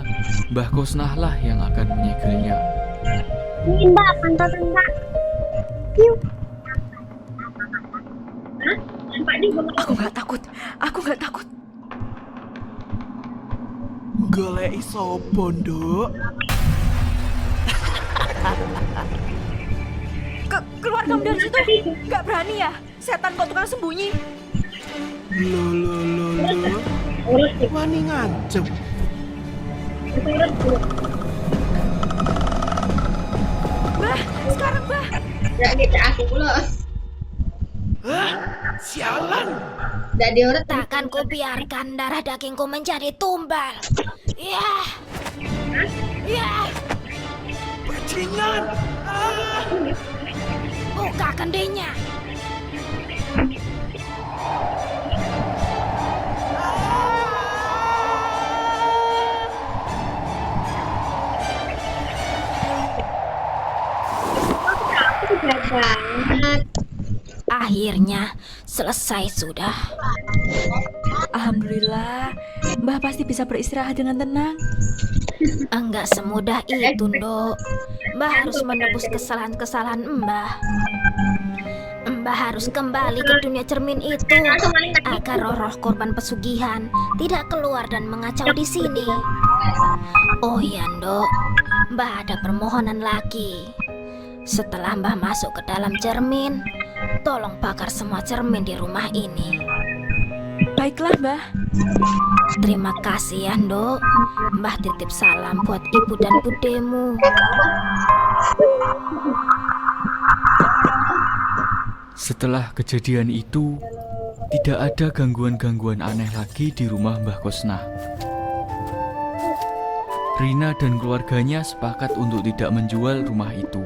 Mbah Kosnah lah yang akan menyegelnya. Ini Mbak, pantatnya Mbak. Yuk. Aku nggak takut. Goleki sopo, Nduk? Keluar kamu dari situ. Nggak berani ya? Setan kok tukang sembunyi. Loh. Wani ngancem. Mbah, sekarang Mbah. Jadi aku pulos. Hah? Sialan. Takkan ku biarkan darah dagingku menjadi tumbal. Ya. Bajingan. Buka kendinya. Akhirnya selesai sudah. Alhamdulillah, Mbah pasti bisa beristirahat dengan tenang. Enggak semudah itu, Nduk. Mbah harus menebus kesalahan-kesalahan Mbah. Mbah harus kembali ke dunia cermin itu agar roh-roh korban pesugihan tidak keluar dan mengacau di sini. Oh iya, Nduk. Mbah ada permohonan lagi. Setelah Mbah masuk ke dalam cermin, tolong bakar semua cermin di rumah ini. Baiklah, Mbah. Terima kasih ya, Nduk. Mbah titip salam buat ibu dan budemu. Setelah kejadian itu, tidak ada gangguan-gangguan aneh lagi di rumah Mbah Kosnah. Rina dan keluarganya sepakat untuk tidak menjual rumah itu.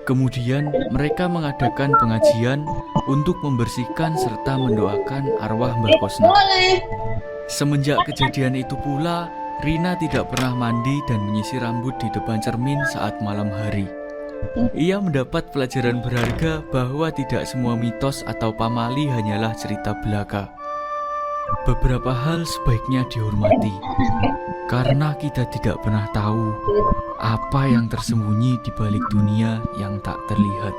Kemudian mereka mengadakan pengajian untuk membersihkan serta mendoakan arwah Mbah Kosnah. Semenjak kejadian itu pula, Rina tidak pernah mandi dan menyisir rambut di depan cermin saat malam hari. Ia mendapat pelajaran berharga bahwa tidak semua mitos atau pamali hanyalah cerita belaka. Beberapa hal sebaiknya dihormati, karena kita tidak pernah tahu apa yang tersembunyi di balik dunia yang tak terlihat.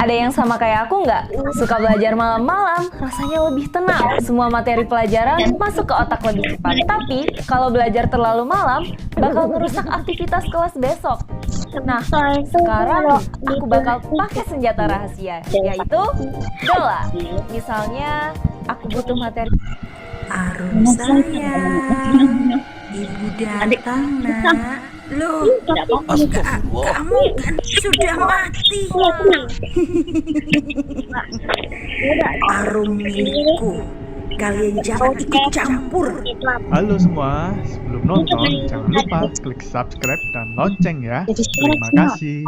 Ada yang sama kayak aku nggak? Suka belajar malam-malam, rasanya lebih tenang. Semua materi pelajaran masuk ke otak lebih cepat. Tapi, kalau belajar terlalu malam, bakal merusak aktivitas kelas besok. Nah, sekarang aku bakal pakai senjata rahasia, yaitu bola. Misalnya, aku butuh materi. Arum sayang, ibu datang nak. Loh, kamu kan sudah mati. Arum milikku, kalian jangan ikut campur. Halo semua, sebelum nonton jangan lupa klik subscribe dan lonceng ya. Terima kasih.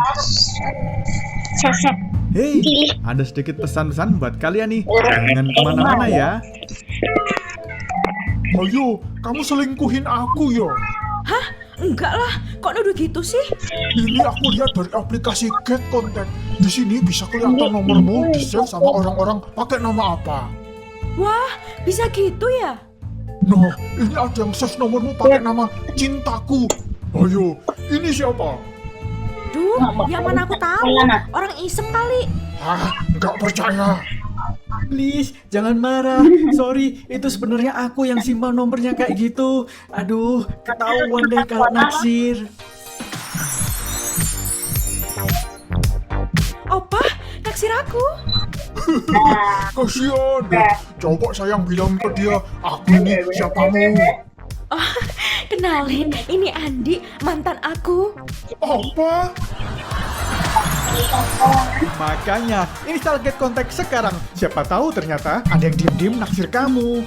Hei, ada sedikit pesan-pesan buat kalian nih. Jangan kemana-mana ya. Ayo, kamu selingkuhin aku ya? Hah? Enggak lah, kok nuduh gitu sih? Ini aku lihat dari aplikasi Get Contact. Di sini bisa kelihatan nomormu di-save sama orang-orang pakai nama apa. Wah, bisa gitu ya? Nah, ini ada yang save nomormu pakai nama Cintaku. Ayo, ini siapa? Duh, yang mana aku tahu? Orang iseng kali. Hah, nggak percaya. Please, jangan marah. Sorry, itu sebenarnya aku yang simpan nomornya kayak gitu. Aduh, ketahuan deh kalau naksir. Opa, naksir aku. Kasian. Coba sayang bilang ke dia, aku ini siapamu. Oh, kenalin, ini Andi, mantan aku. Apa? Makanya, install Get Contact sekarang. Siapa tahu ternyata ada yang diem-diem naksir kamu.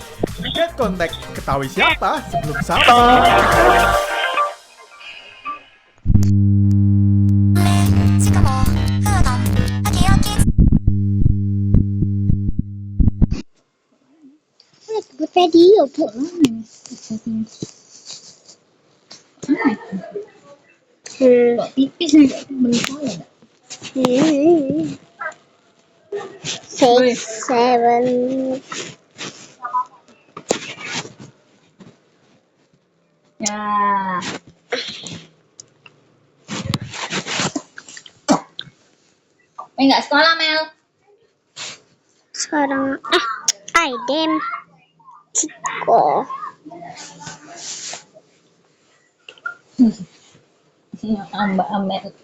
Get Contact, ketahui siapa sebelum sabar. Video po. Tipis na balik. 6, 7. Ya. Enggak sekolah, Mel. Sekarang Aiden. Ciko.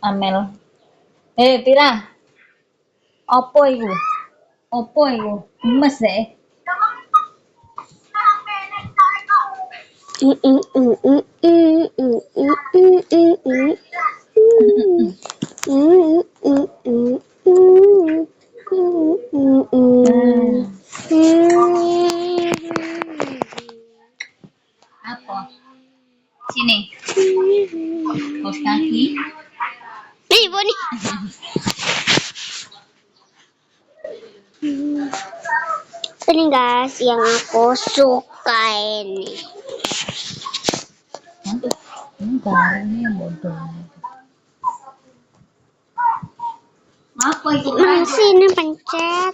Amel. Pira. Opo iku? Emas deh. Apa? Sini. Kaos kaki. Nih, Boni. Ini guys yang aku suka ini. Ini yang bodoh. Apa itu? Masih ini pencet.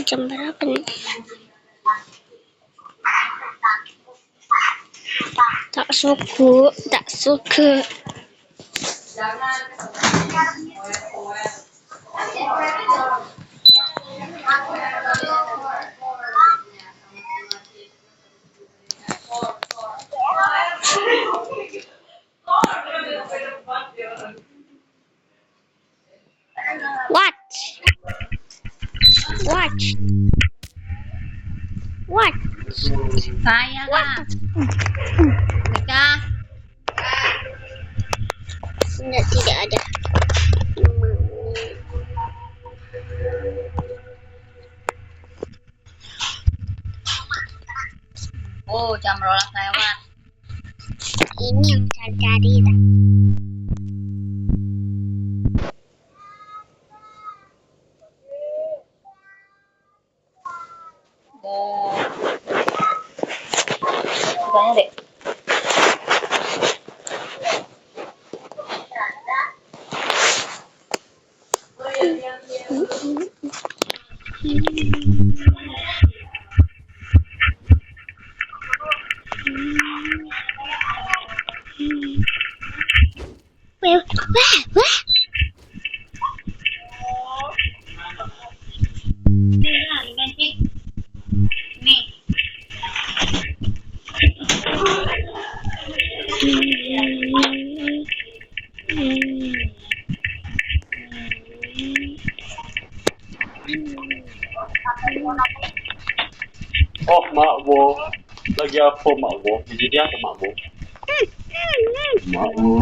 Jam berapa nih? Tak suka. What? Kaya ka. Mereka. Tidak ada. Oh, jam rolas lewat. Ini yang cari-cari. Tanya deh. Oh, Mak Bo. Lagi apa, Mak Bo? Jadi apa, Mak Bo? Mak Bo.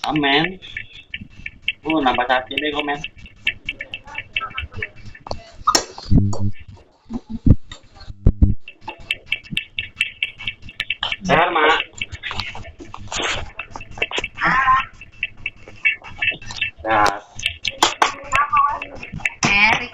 Amen. Nambah satu deh, komen. Sehat, Mak. Sehat. Erik.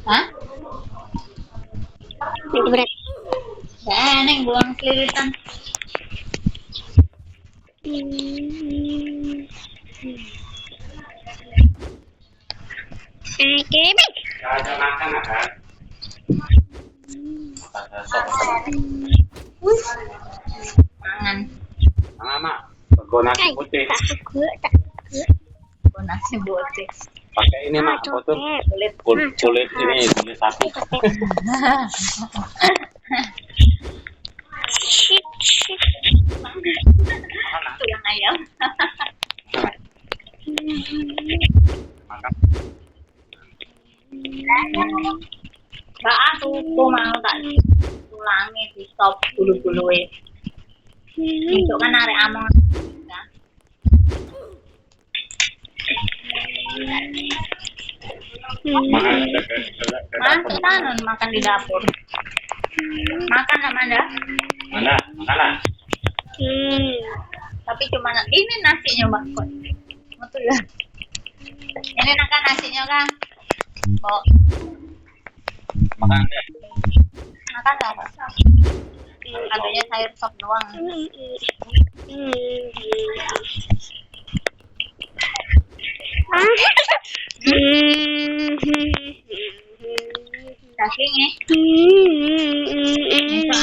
Hah? Itu berat. Neng buang keliritan. Kebik. Ada makan apa? Mangan. Mangan, Mak. Pego nasi putih. Tak suka. Nasi putih. Pakai ini, Mak. Apa tuh? Kulit ini, kulit sapi. Tulang ayam. Makan. Mbak aku mau tak tulangi di stop bulu-bulunya. Itu kan arek among. Makan di dapur. Makan Amanda. Mana? Makan. Tapi cuma ini nasinya Mbak. Betul ya. Ini makan nasinya kan. Kok. Makan deh. Makan lah. Adanya sayur sop doang. Daging ya. Itu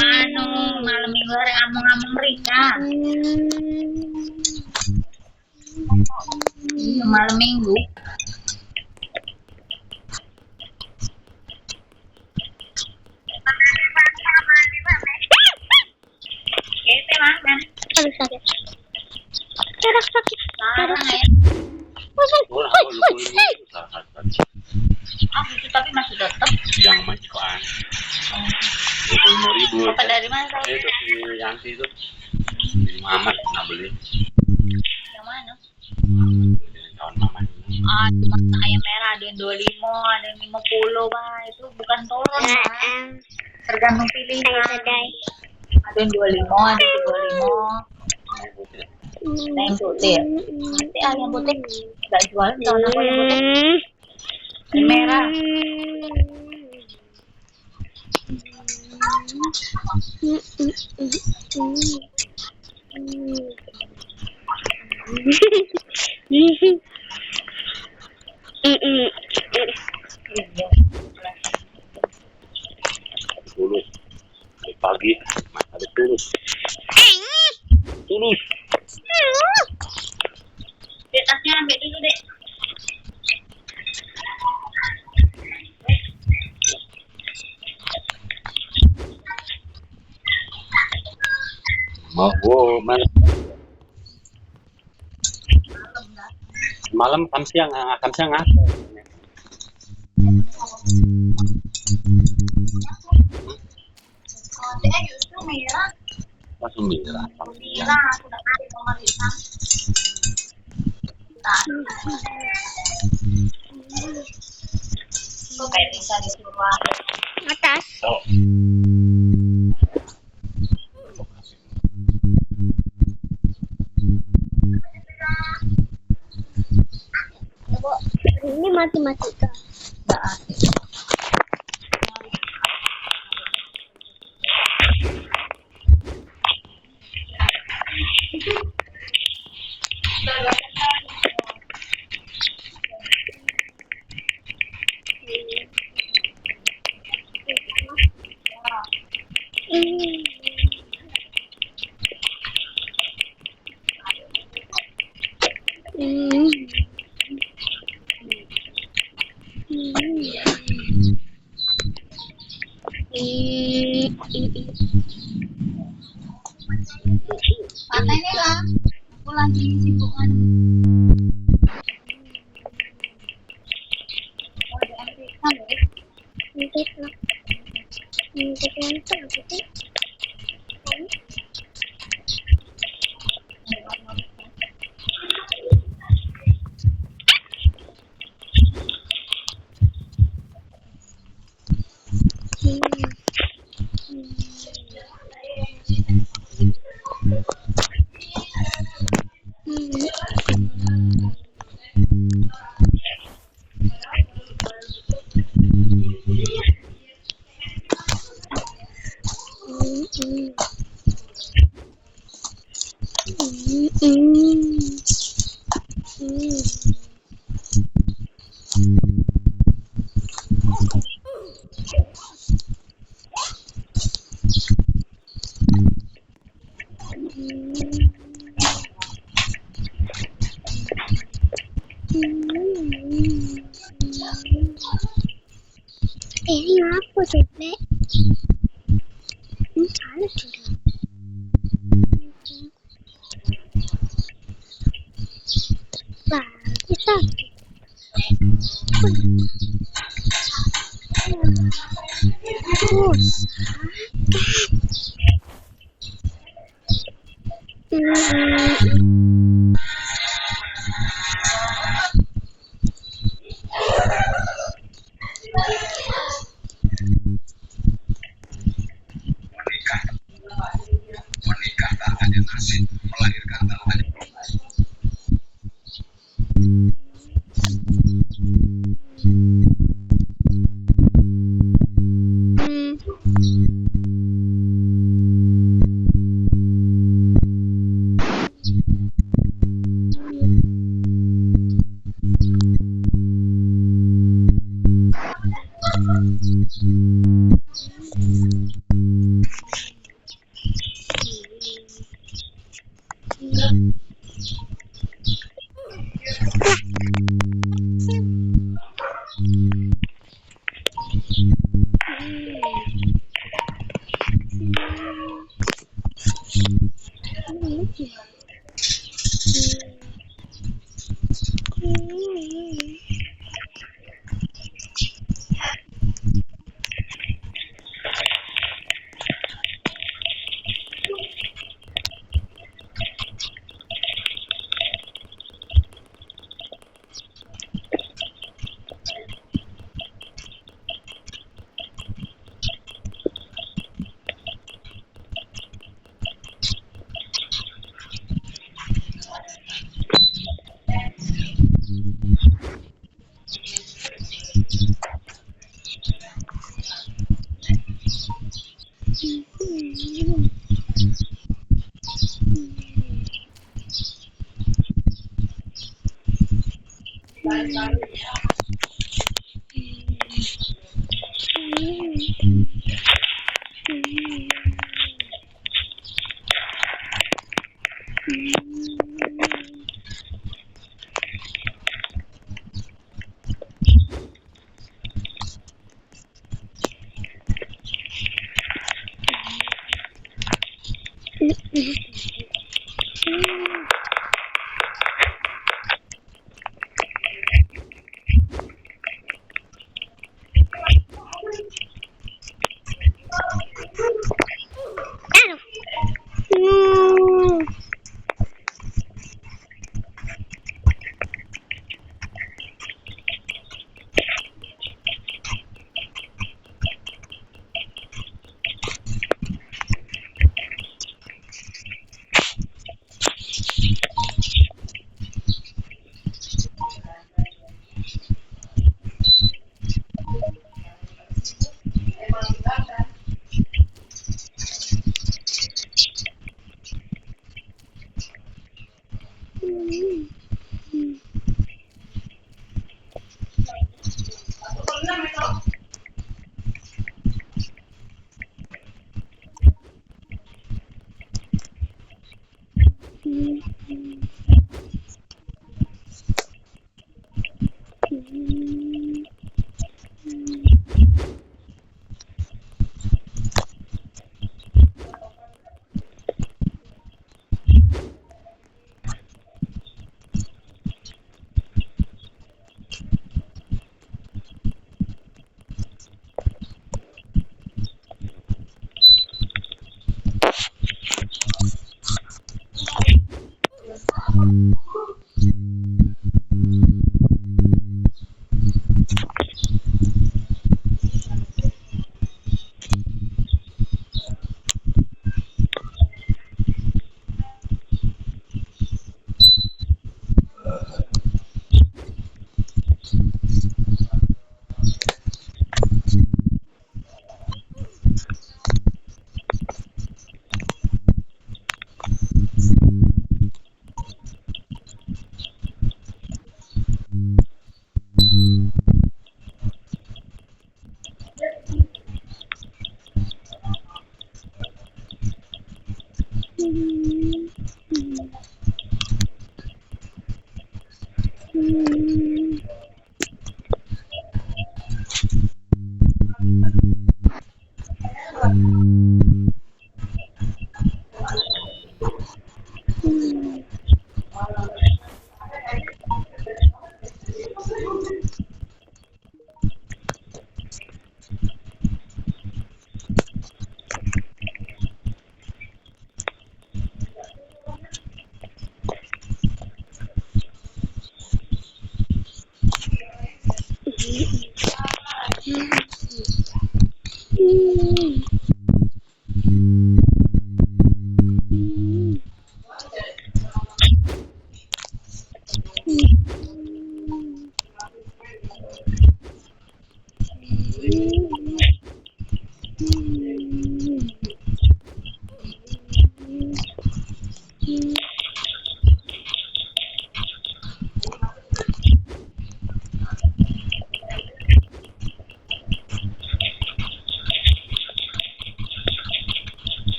malam minggu hari among-among Rika. Malam minggu. Aduh sakit. Darah sakit. Darah sakit. Itu tapi masih tetap. Yang majuan. 25.000. Bapak dari mana? Itu si Yanti itu. Jadi Muhammad pernah beli. Yang mana? Kawan mama. Cuma ayam merah ada yang 25, ada yang 50, Pak. Itu bukan turun, Pak. Tergantung pilihan. Ada yang 25, ada yang 25. Ayam putih. Nanti ayam putih nggak jual tahun aku ayam putih. Ayam merah. Tulus. Pagi ada tulus. Tulus. Dek, tasnya ambil dulu, Dek. Wow, malam siang Dek, justru merah. langsung merah. Merah, aku udah kasih nomor hitam. Kok kayak bisa disuruh atas. Ini matematika. Patahnya lah. Aku lagi sibuk kan. Ini apa tuh, Nek? Ini salah sudah. Lagi sakit. Menikah tak hanya nasib, melahirkan tak hanya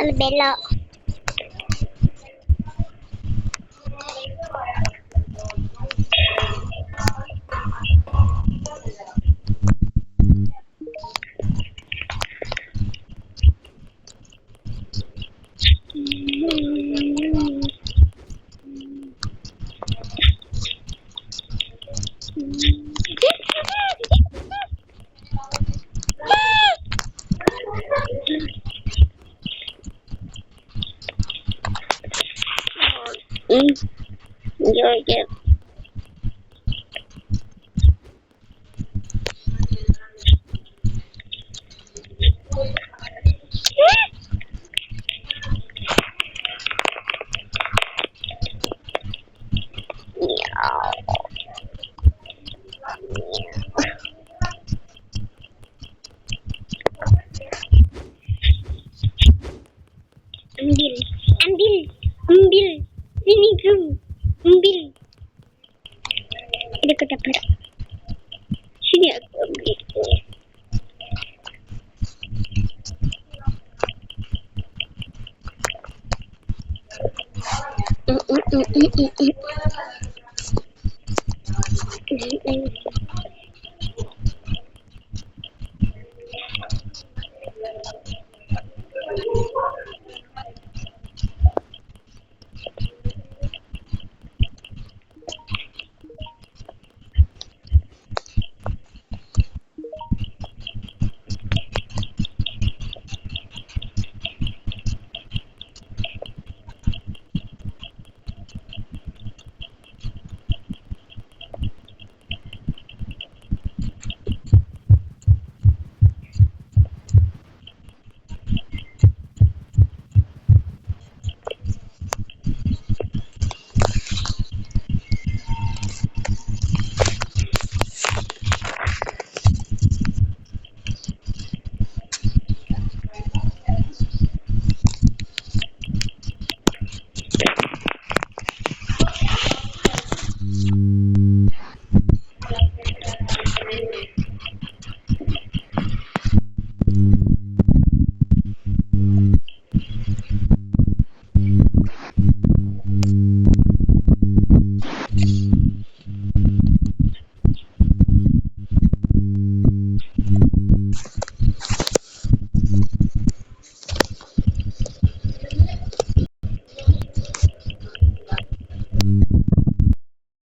Salah belok. Joget. Ambil, sini Gem, ambil. Ada aku dapat. Sini aku ambil.